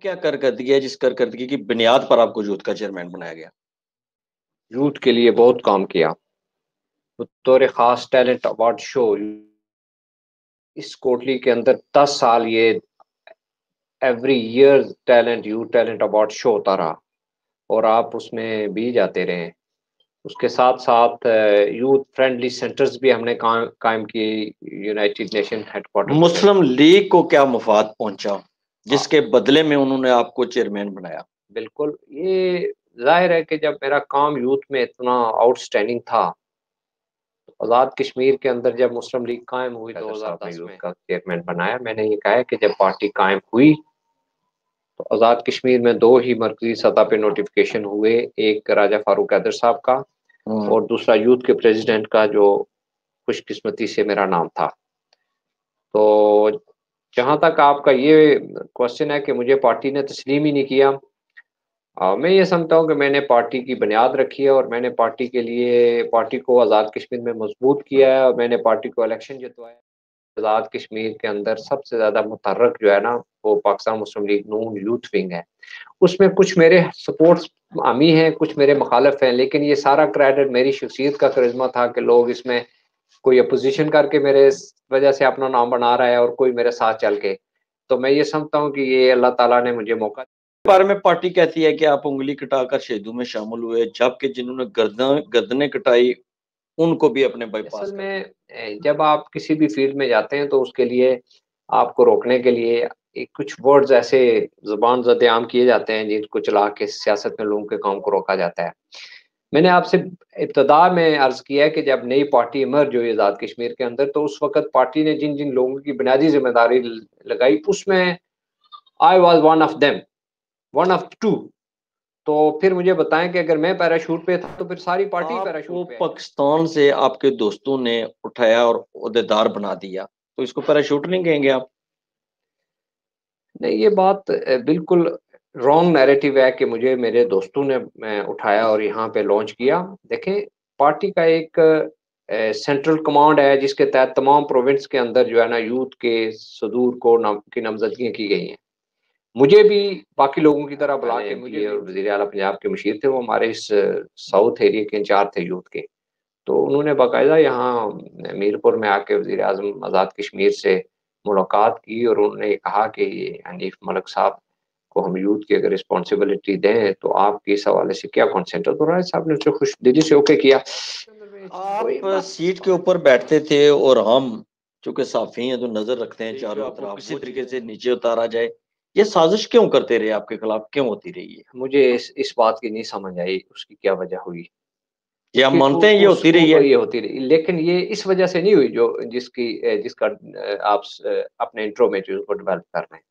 क्या कारकर्दगी है जिस कारकर्दगी की बुनियाद पर आपको यूथ का चेयरमैन बनाया गया? यूथ के लिए बहुत काम किया। बतौर खास टैलेंट अवार्ड शो इस कोटली के अंदर 10 साल ये every year youth talent award show होता रहा और आप उसमें भी जाते रहे। उसके साथ साथ यूथ फ्रेंडली सेंटर्स भी हमने कायम किए यूनाइटेड नेशन हेडक्वार्टर पे। मुस्लिम लीग को क्या मुफाद पहुंचा जिसके बदले में उन्होंने आपको चेयरमैन बनाया? बिल्कुल, ये जाहिर है कि जब मेरा काम यूथ में इतना आउटस्टैंडिंग था, आज़ाद कश्मीर के अंदर जब मुस्लिम लीग कायम हुई 2010 में का चेयरमैन बनाया। मैंने ये कहा है कि जब पार्टी कायम हुई तो आज़ाद कश्मीर में 2 ही मरकज़ी सतह पे नोटिफिकेशन हुए, एक राजा फारूक हैदर साहब का और दूसरा यूथ के प्रेसिडेंट का, जो खुशकिस्मती से मेरा नाम था। तो जहाँ तक आपका ये क्वेश्चन है कि मुझे पार्टी ने तस्लीम ही नहीं किया, मैं ये समझता हूँ कि मैंने पार्टी की बुनियाद रखी है और मैंने पार्टी के लिए पार्टी को आज़ाद कश्मीर में मजबूत किया है और मैंने पार्टी को इलेक्शन जितवाया। आज़ाद कश्मीर के अंदर सबसे ज़्यादा मुतहर्रिक जो है ना, वो पाकिस्तान मुस्लिम लीग नून यूथ विंग है। उसमें कुछ मेरे सपोर्ट्स हामी हैं, कुछ मेरे मुखालिफ हैं, लेकिन ये सारा क्रेडिट मेरी शख्सियत का करिश्मा था कि लोग इसमें कोई अपोज़िशन करके मेरे वजह से अपना नाम बना रहा है और कोई मेरे साथ चल के। तो मैं ये समझता हूँ कि ये अल्लाह ताला ने मुझे मौका बारे में पार्टी कहती है कि आप उंगली कटाकर शहीदों में शामिल हुए, जबकि जिन्होंने गर्दनें कटाई उनको भी अपने बाईपास असल कर में दिया। जब आप किसी भी फील्ड में जाते हैं तो उसके लिए आपको रोकने के लिए कुछ वर्ड्स ऐसे ज़ुबान ज़द-ए-आम किए जाते हैं जिनको चला के सियासत में लोगों के काम को रोका जाता है। मैंने आपसे इब्तिदा में अर्ज़ किया है कि जब नई पार्टी इमर्ज हुई आज़ाद कश्मीर के अंदर, तो उस वक़्त पार्टी ने जिन-जिन लोगों की बुनियादी ज़िम्मेदारी ल लगाई, उसमें I was one of them, one of 2। तो फिर मुझे बताएँ कि अगर मैं पैराशूट पे था, तो फिर सारी पार्टी ही आपको पैराशूट पे आई। पाकिस्तान से आपके दोस्तों ने उठाया और ओहदेदार बना दिया, तो इसको पैराशूट नहीं कहेंगे आप? नहीं, ये बात बिल्कुल रॉन्ग नैरेटिव है कि मुझे मेरे दोस्तों ने उठाया और यहाँ पे लॉन्च किया। देखें, पार्टी का एक सेंट्रल कमांड है जिसके तहत तमाम प्रोविंस के अंदर जो है ना यूथ के सदूर को की नामज़दगियाँ की गई हैं। मुझे भी बाकी लोगों की तरह बुला के मुझे वज़ीर आला पंजाब के मुशीर थे, वो हमारे इस साउथ एरिया के इंचार्ज थे यूथ के। तो उन्होंने बाकायदा यहाँ मीरपुर में आके वज़ीर आज़म आज़ाद कश्मीर से मुलाकात की और उन्होंने ये कहा कि ये हनीफ मलिक साहब को हम यूथ की अगर रिस्पॉन्सिबिलिटी दें, तो आपकी इस हवाले से क्या कंसेंट है? तो राय साहब ने उसे खुशदिली से ओके किया। आप सीट के ऊपर बैठते थे और हम चूंकि साफी हैं तो नजर रखते हैं चारों तरफ, किसी तरीके से नीचे उतारा जाए। ये साजिश क्यों करते रहे, आपके खिलाफ क्यों होती रही है? मुझे इस बात की नहीं समझ आई उसकी क्या वजह हुई। ये हम कि मानते हैं ये उस होती रही है। ये होती रही, लेकिन ये इस वजह से नहीं हुई जो जिसका आप अपने इंट्रो में जो उसको डेवलप कर रहे हैं।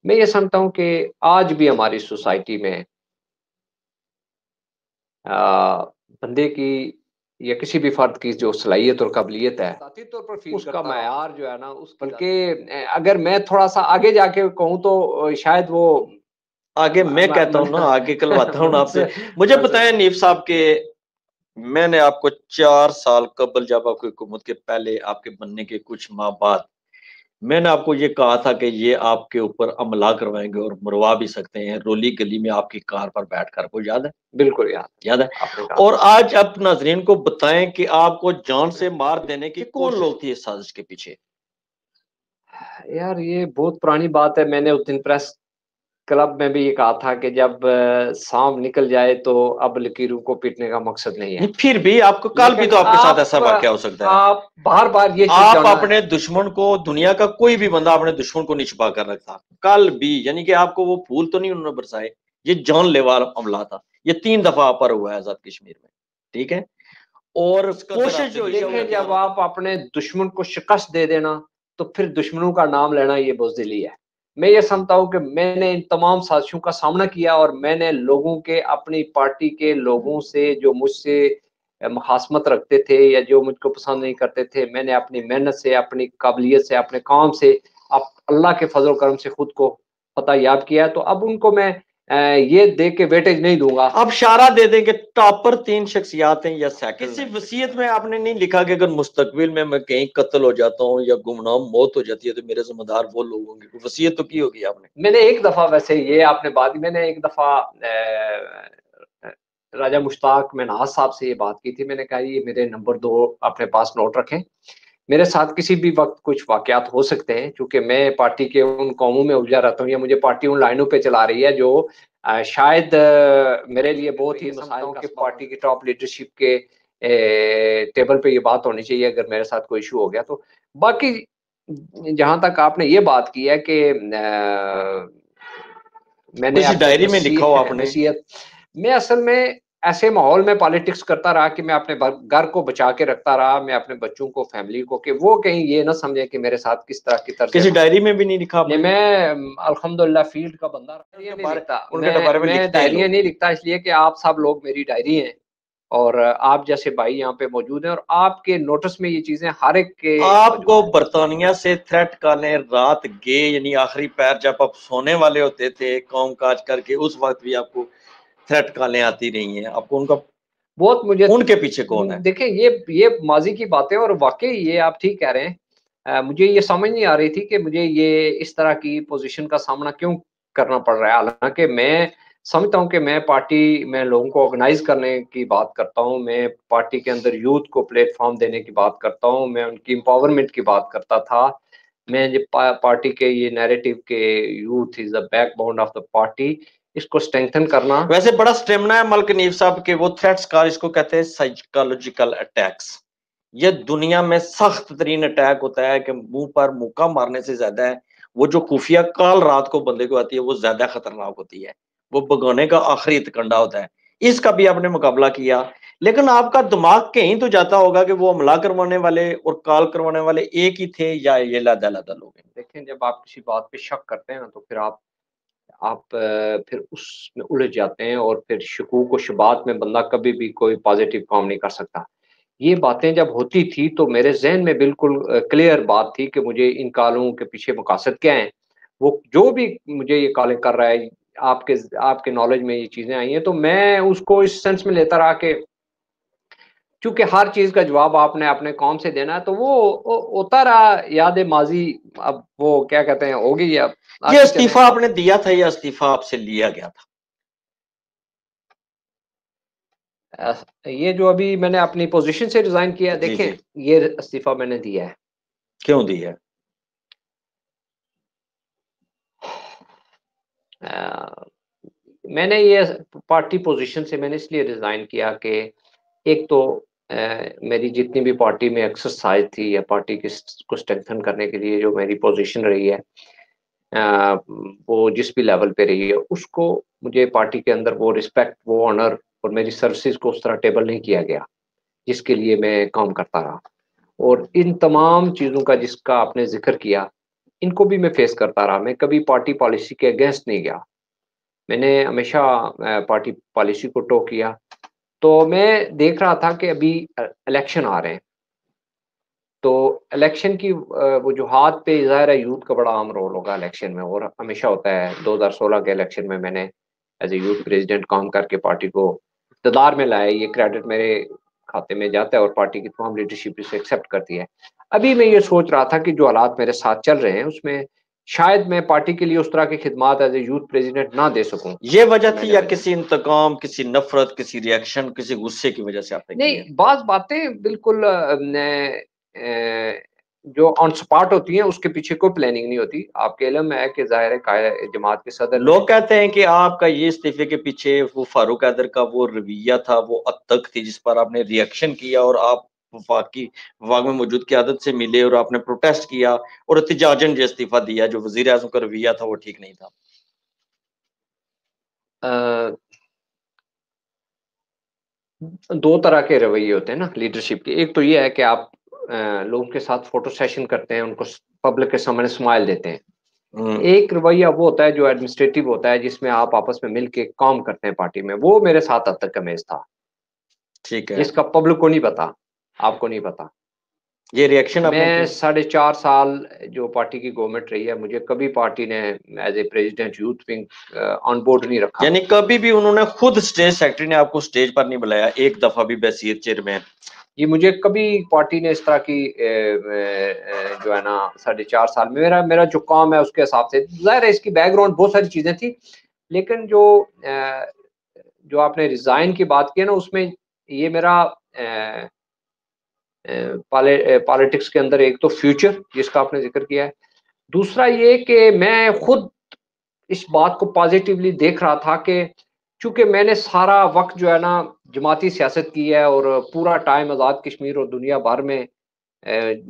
मैं ये समझता हूँ कि आज भी हमारी सोसाइटी में अ, बंदे की या किसी भी फर्द की जो सलाहियत और काबिलियत है, ज़ाती तौर पर उसका मयार जो है ना, बल्कि अगर मैं थोड़ा-सा आगे जाके कहूँ तो शायद वो आगे म मैं म कहता हूँ ना, म आगे कलवाता हूँ ना आपसे। मुझसे मुझे मुझसे बताएं नीफ साहब के, मैंने आपको 4 साल कबल, जब आपकी हुकूमत के पहले आपके बनने के कुछ माह बाद, मैंने आपको ये कहा था कि ये आपके ऊपर हमला करवाएंगे और मरवा भी सकते हैं, रोली गली में आपकी कार पर बैठकर। आपको याद है? बिल्कुल याद याद है? आपने कहा और था। आज आप नाजरीन को बताएं कि आपको जान से मार देने की कौन लोग थे इस साजिश के पीछे? यार ये बहुत पुरानी बात है। मैंने उस दिन प्रेस क्लब में भी ये कहा था कि जब साँप निकल जाए तो अब लकीरों को पीटने का मकसद नहीं है। नहीं, फिर भी आपको कल भी लेकिन तो आपके साथ ऐसा वाकया हो सकता है। आप बार-बार ये चीज़ आप जानना अपने दुश्मन को, दुनिया का कोई भी बंदा अपने दुश्मन को नहीं छुपा कर रखता। कल भी, यानी कि आपको वो फूल तो नहीं उन्होंने बरसाए, ये जानलेवा हमला था। ये 3 दफा आप पर हुआ है आजाद कश्मीर में, ठीक है? और कोशिश जो हुई है वो देखें, जब आप अपने दुश्मन को शिकस्त दे देना, तो फिर दुश्मनों का नाम लेना ये बुज़दिली है। मैं ये समझता हूँ कि मैंने इन तमाम साज़िशों का सामना किया और मैंने लोगों के, अपनी पार्टी के लोगों से जो मुझसे मुखासमत रखते थे या जो मुझको पसंद नहीं करते थे, मैंने अपनी मेहनत से, अपनी काबिलियत से, अपने काम से, अल्लाह के फ़ज़ल-ओ-करम से खुद को फ़तह याब किया है। तो अब उनको मैं ये देख के वेटेज नहीं दूंगा। आप इशारा दे दें कि टॉपर 3 शख्सियात हैं या सेकंड। किसी वसीयत में आपने नहीं लिखा कि अगर मुस्तकबिल में मैं कहीं कत्ल हो जाता हूँ या गुमनाम मौत हो जाती है तो मेरे जिम्मेदार वो लोग होंगे? वसीयत तो की होगी आपने। मैंने एक दफा, वैसे ये आपने बात, मैंने एक दफा राजा मुश्ताक मिन्हाज साहब से ये बात की थी। मैंने कहा ये मेरे नंबर 2 अपने पास नोट रखें, मेरे साथ किसी भी वक्त कुछ वाकयात हो सकते हैं, क्योंकि मैं पार्टी के उन कामों में उलझा रहता हूँ या मुझे पार्टी उन लाइनों पे चला रही है जो शायद मेरे लिए बहुत ही मसाइल का पार्टी की टॉप लीडरशिप के टेबल पे ये बात होनी चाहिए अगर मेरे साथ कोई इशू हो गया तो। बाकी जहाँ तक आपने ये बात की है कि मैंने किसी अपनी डायरी में लिखा हो आपने? वसीयत, मैं असल में ऐसे माहौल में पॉलिटिक्स करता रहा कि मैं अपने घर को बचा के रखता रहा, मैं अपने बच्चों को, फैमिली को, कि वो कहीं ये ना समझे कि मेरे साथ किस तरह की तरह किसी डायरी में भी नहीं लिखा नहीं, आपने? मैं अल्हम्दुलिल्लाह फील्ड का बंदा नहीं लिखता। उनके बारे में मैं लिखते हैं डायरियाँ लोग। नहीं लिखता इसलिए कि आप सब लोग मेरी डायरी हैं और आप जैसे भाई यहाँ पे मौजूद हैं और आपके नोटिस में ये चीज़ें हर एक के आपको बर्तानिया से थ्रेट कॉलें रात गए, यानी आखिरी पैर जब आप सोने वाले होते थे काम काज करके, उस वक्त भी आपको थ्रेट कॉलें आती रही हैं। आपको उनका बहुत मुझे उनके पीछे कौन है? देखें, ये माजी की बातें और वाकई ये आप ठीक कह रहे हैं। मुझे ये समझ नहीं आ रही थी कि मुझे ये इस तरह की पोजीशन का सामना क्यों करना पड़ रहा है। हालांकि मैं समझता हूँ कि मैं पार्टी में लोगों को ऑर्गेनाइज करने की बात करता हूँ, मैं पार्टी के अंदर यूथ को प्लेटफॉर्म देने की बात करता हूँ, मैं उनकी एम्पावरमेंट की बात करता था। मैं जो पार्टी के ये नैरेटिव के youth is the backbone of the party, इसको स्ट्रेंथन करना। वैसे बड़ा स्टेमिना है मलिक हनीफ साहब के। वो थ्रेट्स कार इसको कहते हैं साइकोलॉजिकल अटैक्स। ये दुनिया में सख्त तरीन अटैक होता है कि मुंह पर मुक्का मारने से ज्यादा है वो जो खुफिया कॉल रात को बंदे को आती है वो ज्यादा खतरनाक होती है। वो भगाने का आखिरी इतकंडा होता है। इसका भी आपने मुकाबला किया, लेकिन आपका दिमाग कहीं तो जाता होगा कि वो हमला करवाने वाले और कॉल करवाने वाले एक ही थे या ये अलग-अलग लोग हैं। देखें, जब आप किसी बात पे शक करते हैं ना तो फिर आप फिर उसमें उलझ जाते हैं और फिर शकूक व शुबात में बंदा कभी भी कोई पॉजिटिव काम नहीं कर सकता। ये बातें जब होती थी तो मेरे ज़हन में बिल्कुल क्लियर बात थी कि मुझे इन कॉलों के पीछे मकासद क्या हैं। वो जो भी मुझे ये कॉलें कर रहा है, आपके आपके नॉलेज में ये चीज़ें आई हैं, तो मैं उसको इस सेंस में लेता रहा कि चूँकि हर चीज़ का जवाब आपने अपने कौम से देना है, तो वो होता रहा याद-ए-माज़ी। अब वो क्या कहते हैं, हो गई अब ये आगे चलें। इस्तीफा आपने दिया था या इस्तीफा आपसे लिया गया था? ये जो अभी मैंने अपनी पोज़ीशन से रिज़ाइन किया, जी, देखें, जी। ये इस्तीफ़ा मैंने दिया है। क्यों दिया? अ, मैंने ये पार्टी पोज़ीशन से मैंने इसलिए रिज़ाइन किया कि एक तो मेरी जितनी भी पार्टी में एक्सरसाइज़ थी या पार्टी की को स्ट्रेंथन करने के लिए जो मेरी पोज़ीशन रही है, वो जिस भी लेवल पे रही है, उसको मुझे पार्टी के अंदर वो रिस्पेक्ट, वो ऑनर और मेरी सर्विसेज़ को उस तरह टेबल नहीं किया गया, जिसके लिए मैं काम करता रहा। और इन तमाम चीज़ों का जिसका आपने ज़िक्र किया, इनको भी मैं फ़ेस करता रहा। मैं कभी पार्टी पॉलिसी के अगेंस्ट नहीं गया। मैंने हमेशा पार्टी पॉलिसी को टो किया। तो मैं देख रहा था कि अभी इलेक्शन आ रहे हैं, तो इलेक्शन की वजूहात पे ज़ाहिर है यूथ का बड़ा अहम रोल होगा इलेक्शन में और हमेशा होता है। 2016 के इलेक्शन में मैंने एज़ ए यूथ प्रेज़िडेंट काम करके पार्टी को इक़्तिदार में लाया। ये क्रेडिट मेरे खाते में जाता है और पार्टी की तमाम लीडरशिप इसे एक्सेप्ट करती है। अभी मैं ये सोच रहा था कि जो हालात मेरे साथ चल रहे हैं, उसमें शायद मैं पार्टी के लिए उस तरह की खिदमात एज़ ए यूथ प्रेज़िडेंट ना दे सकूँ। ये वजह थी मैंने या वजह किसी इंतकाम, किसी नफ़रत, किसी रिएक्शन, किसी गुस्से की वजह से आपने किया? नहीं, बाज़ बातें बिल्कुल जो ऑन स्पॉट होती हैं, उसके पीछे कोई प्लानिंग नहीं होती। आपके इल्म में है कि ज़ाहिर है जमात के सदर ने लोग कहते हैं कि आपका ये इस्तीफे के पीछे वो फारूक हैदर का वो रवैया था, वो अतक थी जिस पर आपने रिएक्शन किया और आप वफाक में मौजूद क़यादत से मिले और आपने प्रोटेस्ट किया और एहतिजाजन जो इस्तीफा दिया, जो वज़ीर-ए-आज़म का रवैया था वो ठीक नहीं था। अ, 2 तरह के रवैये होते हैं ना लीडरशिप के। एक तो ये है कि आप लोगों के साथ फ़ोटो सेशन करते हैं, उनको पब्लिक के सामने स्माइल देते हैं। हुँ, एक रवैया वो होता है जो एडमिनिस्ट्रेटिव होता है, जिसमें आप आपस में मिल के काम करते हैं पार्टी में। वो मेरे साथ हद तक अमेज़ था, ठीक है। जिसका पब्लिक को नहीं पता, आपको नहीं पता। ये रिएक्शन आपने मैं किया? 4.5 साल जो पार्टी की गवर्नमेंट रही है, मुझे कभी पार्टी ने as a president youth wing on board नहीं रखा। यानी कभी भी उन्होंने खुद स्टेज सेक्रेटरी ने आपको स्टेज पर नहीं बुलाया, एक दफा भी बसीर चेयरमैन? ये मुझे कभी पार्टी ने इस तरह की जो है ना 4.5 साल में मेरा मेरा जो काम है उसके हिसाब से ज़ाहिर है इसकी बैकग्राउंड बहुत सारी चीज़ें थी। लेकिन जो आपने रिज़ाइन की बात की है ना उसमें ये मेरा पॉलिटिक्स के अंदर एक तो फ्यूचर जिसका आपने ज़िक्र किया है। दूसरा ये कि मैं खुद इस बात को पॉज़िटिवली देख रहा था कि चूँकि मैंने सारा वक़्त जो है ना जमाती सियासत की है और पूरा टाइम आज़ाद कश्मीर और दुनिया भर में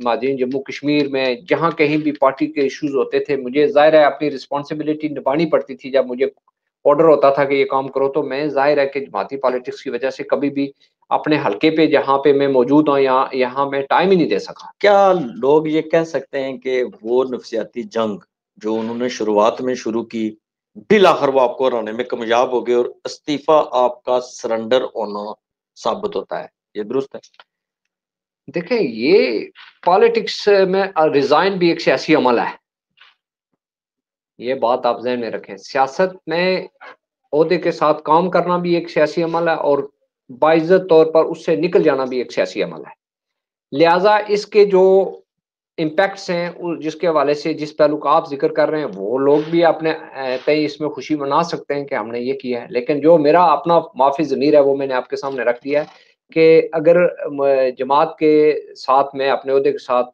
मादीन जम्मू कश्मीर में जहाँ कहीं भी पार्टी के इश्यूज़ होते थे, मुझे ज़ाहिर है अपनी रिस्पॉन्सिबिलिटी निभानी पड़ती थी। जब मुझे ऑर्डर होता था कि ये काम करो, तो मैं ज़ाहिर है कि जमाती पॉलिटिक्स की वज़ह से कभी भी अपने हलके पे जहाँ पे मैं मौजूद हूँ, यहाँ यहाँ मैं टाइम ही नहीं दे सका। क्या लोग ये कह सकते हैं कि वो नफसियाती जंग जो उन्होंने शुरुआत में शुरू की, बिल आखिर वो आपको हराने में कामयाब हो गए और इस्तीफा आपका सरेंडर होना साबित होता है, ये दुरुस्त है? देखें, ये पॉलिटिक्स में रिज़ाइन भी एक सियासी अमल है। ये बात आप ज़हन में रखें। सियासत में ओहदे के साथ काम करना भी एक सियासी अमल है और बाइज़्ज़त तौर पर उससे निकल जाना भी एक सियासी अमल है। लिहाज़ा इसके जो इम्पैक्ट्स हैं जिसके हवाले से जिस पहलू का आप ज़िक्र कर रहे हैं, वो लोग भी अपने तय इसमें खुशी मना सकते हैं कि हमने ये किया है। लेकिन जो मेरा अपना माफ़ी ज़मीर है, वो मैंने आपके सामने रख दिया है कि अगर म जमात के साथ मैं अपने ओहदे के साथ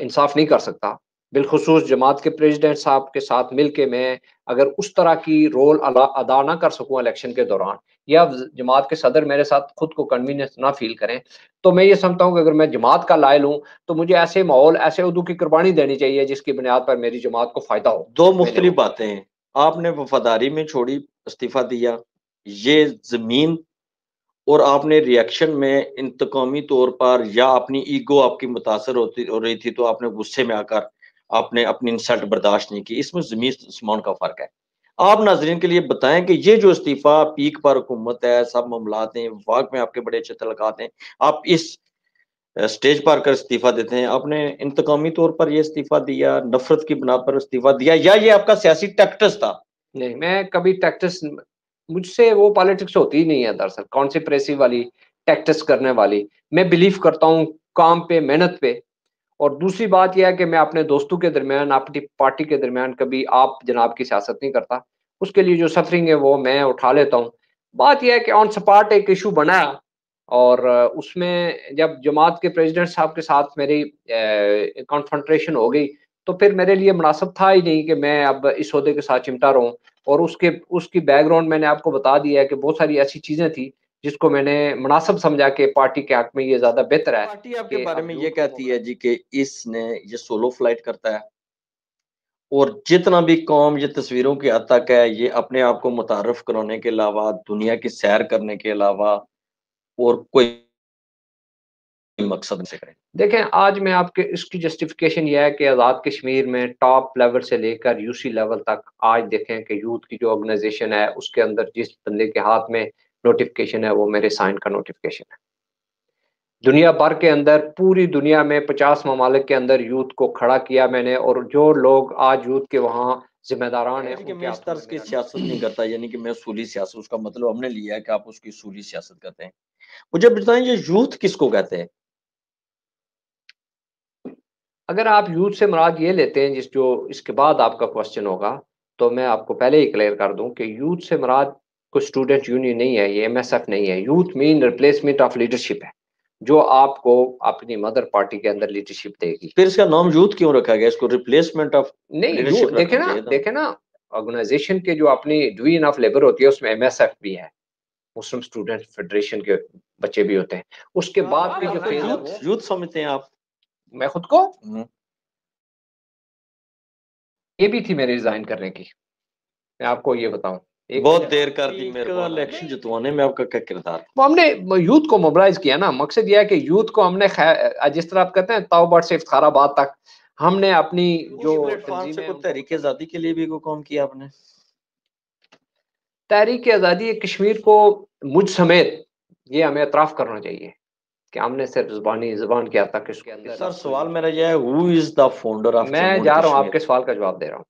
इंसाफ नहीं कर सकता। बिलख़ुसूस जमात के प्रेसिडेंट साहब के साथ मिल के मैं अगर उस तरह की रोल अदा ना कर सकूँ इलेक्शन के दौरान या जमात के सदर मेरे साथ खुद को कन्वीनियंस ना फ़ील करें, तो मैं ये समझता हूँ कि अगर मैं जमात का लायल हूँ, तो मुझे ऐसे माहौल, ऐसे उहदों की कुर्बानी देनी चाहिए जिसकी बुनियाद पर मेरी जमात को फ़ायदा हो। 2 मैंने मुख्तलिफ वो बातें हैं। आपने वफ़ादारी में छोड़ी, इस्तीफ़ा दिया, ये ज़मीन और आपने रिएक्शन में इंतकामी तौर पर या अपनी ईगो आपकी मुतासर हो रही थी, तो आपने गुस्से में आकर आपने अपनी इंसल्ट बर्दाश्त नहीं की। इसमें ज़मीन-आसमान का फ़र्क है। आप नाज़रीन के लिए बताएँ कि ये जो इस्तीफ़ा पीक पर हुकूमत है, सब मामलात हैं, वफ़ाक में आपके बड़े अच्छे तल्लुकात हैं। आप इस स्टेज पर आकर इस्तीफ़ा देते हैं। आपने इंतकामी तौर पर ये इस्तीफ़ा दिया, नफ़रत की बिना पर इस्तीफ़ा दिया या ये आपका सियासी टैक्टिस था? नहीं, मैं कभी टैक्टिस मुझसे वो पॉलिटिक्स होती ही नहीं है दरअसल, कॉन्स्पिरेसी वाली, टैक्टिस करने वाली। मैं बिलीव करता हूँ काम पे, मेहनत पे और दूसरी बात ये है कि मैं अपने दोस्तों के दरमियान, अपनी पार्टी के दरमियान कभी आप जनाब की सियासत नहीं करता। उसके लिए जो सफ़रिंग है वो मैं उठा लेता हूँ। बात ये है कि ऑन स्पॉट एक इश्यू बना और उसमें जब जमात के प्रेसिडेंट साहब के साथ मेरी कॉन्फ्रंटेशन हो गई, तो फिर मेरे लिए मुनासिब था ही नहीं कि मैं अब इस ओहदे के साथ चिमटा रहूँ और उसकी बैकग्राउंड मैंने आपको बता दिया है कि बहुत सारी ऐसी चीज़ें थी, जिसको मैंने मुनासिब समझा कि पार्टी के हक़ में ये ज़्यादा बेहतर है पार्टी आपके कि बारे अब में ये यूथ को कहती है मोबिलाइज़ जी कि इसने ये सोलो फ्लाइट करता है और जितना भी काम ये तस्वीरों की हद तक है, ये अपने आप को मुतारिफ कराने के अलावा, दुनिया की सैर करने के अलावा और कोई मकसद से करें। देखें, आज मैं आपके इसकी जस्टिफ़िकेशन ये है कि आज़ाद कश्मीर में टॉप लेवल से लेकर यूसी लेवल तक आज देखें कि यूथ की जो ऑर्गनाइज़ेशन है, उसके अंदर जिस बंदे के हाथ में नोटिफ़िकेशन है, वो मेरे साइन का नोटिफ़िकेशन है। दुनिया भर के अंदर, पूरी दुनिया में 50 ममालिक के अंदर यूथ को खड़ा किया मैंने और जो लोग आज यूथ के वहाँ ज़िम्मेदारान हैं, कहें जी कि उनके मैं इस हाथों में तर्ज की मेरा सियासत नहीं नोटिफ़िकेशन करता, यानी कि मैं उसूली सियासत उसका मतलब हमने लिया है कि आप उसकी उसूली सियासत करते हैं। मुझे बताएँ ये यूथ किसको कहते हैं? अगर आप यूथ से मुराद ये लेते हैं जिस जो इसके बाद आपका क्वेश्चन होगा, तो मैं आपको पहले ही क्लियर कर दूँ कि यूथ से मुराद कोई स्टूडेंट यूनियन नहीं है, ये एमएसएफ नहीं है। Youth mean replacement of leadership है, जो आपको अपनी मदर पार्टी के अंदर लीडरशिप देगी। फिर इसका नाम यूथ क्यों रखा गया? इसको रिप्लेसमेंट ऑफ नहीं, यू लीडरशिप रखना चाहिए था। देखें ना, ऑर्गेनाइज़ेशन के जो अपनी डिवीज़न ऑफ लेबर होती है, उसमें एमएसएफ भी है, मुस्लिम स्टूडेंट फेडरेशन के बच्चे भी होते हैं। उसके आप बाद अपने की जो आप को फ़ेज़ है यूथ वो यूथ समझते हैं आप? मैं खुद को हुँ। ये भी थी मेरी रिज़ाइन करने की। मैं आपको ये बताऊँ, एक बहुत वजह देर थी। कर दी मेरे को इलेक्शन जितवाने में आपका क्या किरदार था? वो हमने यूथ को मोबिलाइज़ किया ना, मकसद ये है कि यूथ को हमने जिस तरह आप कहते हैं ताओबट से इफ्तिखाराबाद तक, हमने अपनी उस जो प्लेटफ़ॉर्म से तंज़ीमें हैं कोई उनको तहरीक मुतहर्रिक आज़ादी के लिए भी कोई काम किया आपने? तहरीक आज़ादी कश्मीर को मुझ समेत ये हमें एतराफ़ करना चाहिए। कि हमने सिर्फ जुबान किया था कि सर सवाल मेरा यह है, who is the founder of मैं जम्मू जा एंड रहा हूँ, कश्मीर? आपके सवाल का जवाब दे रहा हूँ।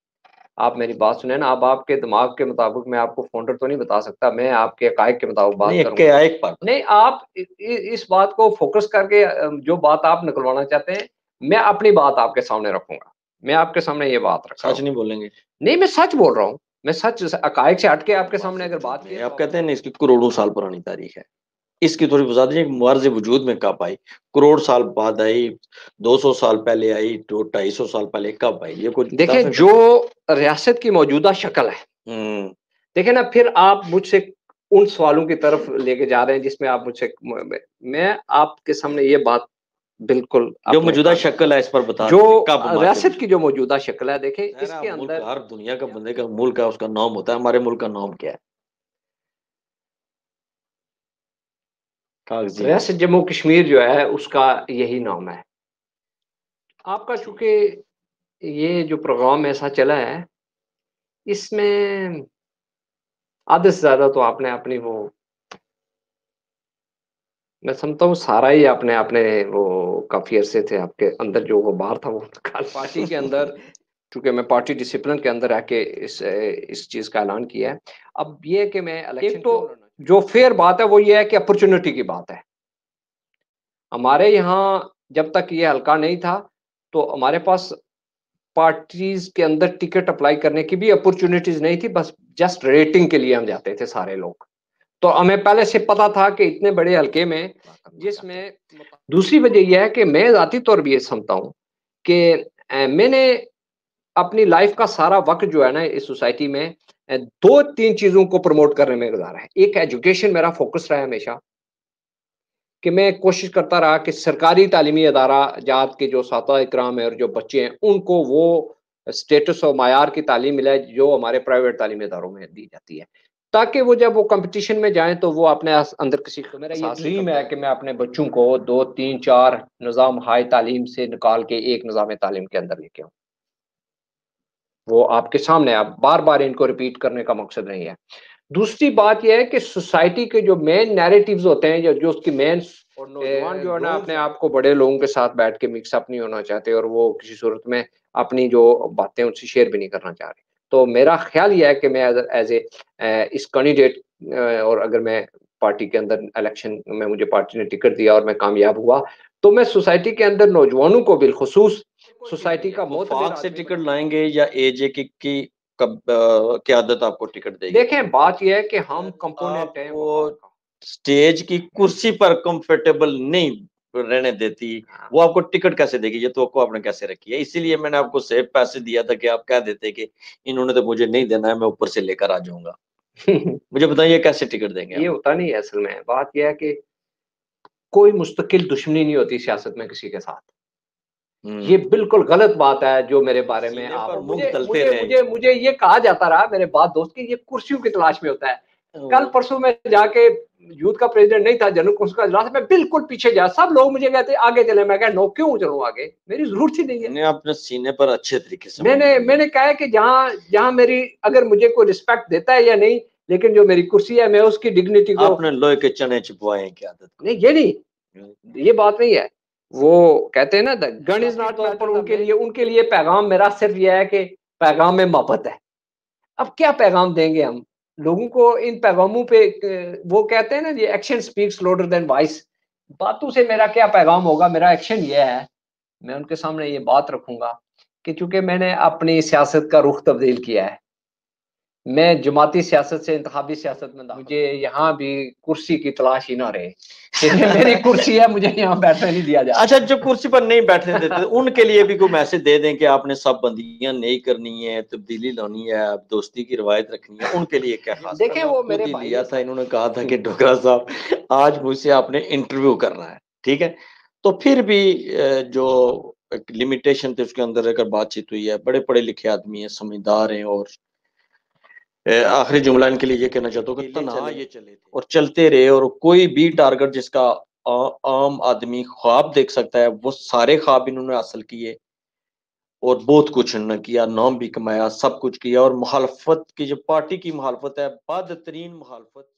आप मेरी बात सुने ना, अब आपके दिमाग के मुताबिक मैं आपको फाउंडर तो नहीं बता सकता, मैं आपके हकायक के मुताबिक बात नहीं, एक करूँगा। एक बात नहीं, आप इस बात को फोकस करके जो बात आप निकलवाना चाहते हैं, मैं अपनी बात आपके सामने रखूँगा। मैं आपके सामने ये बात रख रहा सच हूँ। नहीं बोलेंगे? नहीं, मैं सच बोल रहा हूँ। मैं सच हकायक से हट के आपके सामने अगर बात की, आप कहते हैं ना इसकी करोड़ों साल पुरानी तारीख है, इसकी थोड़ी बता दीजिए मर्ज वजूद में कब आई? करोड़ साल बाद आई, 200 साल पहले आई, तो 250 साल पहले कब आई? ये कुछ बता देखिए, सकते जो रियासत की मौजूदा शक्ल है, हैं? देखिए ना, फिर आप मुझसे उन सवालों की तरफ लेके जा रहे हैं जिसमें आप मुझसे मैं आपके सामने ये बात बिल्कुल जो अपने मौजूदा शक्ल है इस पर बता जो दीजिए कब मार्च रियासत की जो मौजूदा शक्ल है, देखिए इसके मुल्क, अंदर हर दुनिया का बंदे का मुल्क है, उसका नाम होता है। हमारे मुल्क का नाम क्या है? कागजी नाम। रियासत जम्मू कश्मीर जो है उसका यही नाम है। आपका चूँकि ये जो प्रोग्राम ऐसा चला है, इसमें आधे से ज़्यादा तो आपने अपनी वो मैं समझता हूँ सारा ही आपने अपने वो काफ़ी अरसे से आपके अंदर जो वो बाहर था वो निकाल पार्टी के अंदर चूँकि मैं पार्टी डिसिप्लिन के अंदर रह के इस चीज़ का ऐलान किया है। अब ये है कि मैं इलेक्शन एक तो जो फ़ेयर बात है वो ये है कि अपॉर्च्युनिटी की बात है। हमारे यहाँ जब तक ये हल्का नहीं था, तो हमारे पास पार्टीज़ के अंदर टिकट अप्लाई करने की भी अपॉर्च्युनिटीज़ नहीं थी, बस जस्ट रेटिंग के लिए हम जाते थे सारे लोग। तो हमें पहले से पता था कि इतने बड़े हल्के में जिसमें दूसरी वजह ये है कि मैं ज़ाती तौर पे ये समझता हूँ कि मैंने अपनी लाइफ़ का सारा वक़्त जो है ना इस सोसाइटी में 2-3 चीज़ों को प्रमोट करने में गुज़ारा है। एक एजुकेशन मेरा फ़ोकस रहा है हमेशा कि मैं कोशिश करता रहा कि सरकारी तालीमी अदारा जात के जो साता-ए-किराम है और जो बच्चे हैं, उनको वो स्टेटस और मायार की तालीम मिले जो हमारे प्राइवेट तालीमी इदारों में दी जाती है। ताकि वो जब वो कॉम्पिटिशन में जाएँ तो वो अपने अंदर किसी तो मेरा ये ड्रीम है कि मैं अपने बच्चों को 2, 3, 4 निज़ाम हाई तालीम से निकाल के एक निज़ाम तालीम के अंदर लेके आऊँ। वो आपके सामने है, अब बार-बार इनको रिपीट करने का मकसद नहीं है। दूसरी बात ये है कि सोसाइटी के जो मेन नैरेटिव्स होते हैं, जो जो उसकी मेन और नौजवान जो है ना अपने आप को बड़े लोगों के साथ बैठ के मिक्स अप नहीं होना चाहते और वो किसी सूरत में अपनी जो बातें उनसे शेयर भी नहीं करना चाह रहे। तो मेरा ख़्याल ये है कि मैं एज़ इस कैंडिडेट और अगर मैं पार्टी के अंदर इलेक्शन में मुझे पार्टी ने टिकट दिया और मैं कामयाब हुआ, तो मैं सोसाइटी के अंदर नौजवानों को बिलख़ुसूस सोसाइटी का वफाक से टिकट लाएँगे या एजेके की कब क़यादत आपको टिकट देगी? देखें, बात ये है कि हम कंपोनेंट हैं वफाक आपको का। स्टेज की कुर्सी पर कंफर्टेबल नहीं रहने देती, हाँ। वो आपको टिकट कैसे देगी? ये तवक्को आपने कैसे रखी है? इसीलिए मैंने आपको सेफ पैसे दिया था कि आप कह देते कि इन्होंने तो मुझे नहीं देना है, मैं ऊपर से लेकर आ जाऊँगा। मुझे बताइए कैसे टिकट देंगे ये आप? होता नहीं है असल में, बात ये है कि कोई मुस्तकिल दुश्मनी नहीं होती सियासत में किसी के साथ। ये हुँ। बिल्कुल गलत बात है जो मेरे बारे में सीने आप पर मूँग मुझे तलते मुझे रहेंगे। मुझे मुझे ये कहा जाता रहा मेरे बाद दोस्त कि ये कुर्सियों की तलाश में होता है। कल ओह! परसों मैं जाके यूथ का प्रेज़िडेंट नहीं था, जनरल कौंसिल का इजलास मैं बिल्कुल पीछे गया, सब लोग मुझे कहते आगे चले, मैं कहा नो क्यों चलूँ आगे? मेरी ज़रूरत ही नहीं है। नहीं, आपने सीने पर अच्छे तरीके से मूँग मैंने तली है। मैंने कहा है कि जहाँ जहाँ मेरी अगर मुझे कोई रिस्पेक्ट देता है या नहीं, लेकिन जो मेरी कुर्सी है मैं उसकी डिग्निटी को आपने लोहे के चने छिपवाए हैं क़यादत को। नहीं, ये नहीं, हुँ। ये बात नहीं है। वो कहते हैं ना द गन इज़ सियासी नॉट तौर पर उनके लिए पैगाम मेरा सिर्फ़ ये है कि पैगाम में मोहब्बत है। अब क्या पैगाम देंगे हम? लोगों को इन पैगामों पे क वो कहते हैं ना ये action speaks louder than voice. बातों से मेरा क्या पैगाम होगा? मेरा एक्शन ये है, मैं उनके सामने ये बात रखूँगा कि चूँकि मैंने अपनी सियासत का रुख तब्दील किया है। मैं जमाती सियासत से इंतखाबी सियासत में मुझे यहाँ भी कुर्सी की तलाश ही ना रहे। ये मेरी कुर्सी है, मुझे यहाँ बैठने नहीं दिया जा अच्छा, रहा। जो कुर्सी पर नहीं बैठने देते, उनके लिए भी कोई मैसेज दे दें कि आपने सब बंदियाँ नहीं करनी है, तब्दीली लानी है, अब दोस्ती की रवायत रखनी है, उनके लिए क्या खास देखें वो खुद मेरे ही भाई लिया हैं था, सब। इन्होंने कहा था कि डोगरा साहब आज मुझसे आपने इंटरव्यू करना है, ठीक है? तो फिर भी जो एक लिमिटेशन थी उसके अंदर रहकर बातचीत हुई है, बड़े पढ़े-लिखे आदमी हैं, समझदार हैं और आखिरी जुमला इनके लिए ये कहना चाहता हूँ कि तन्हा ये चले थे और चलते रहे और कोई भी टारगेट जिसका आम आदमी ख्वाब देख सकता है, वो सारे ख्वाब इन्होंने हासिल किए और बहुत कुछ इन्होंने किया, नाम भी कमाया, सब कुछ किया और मुखालफत की जो पार्टी की मुखालफत है, बदतरीन मुखालफत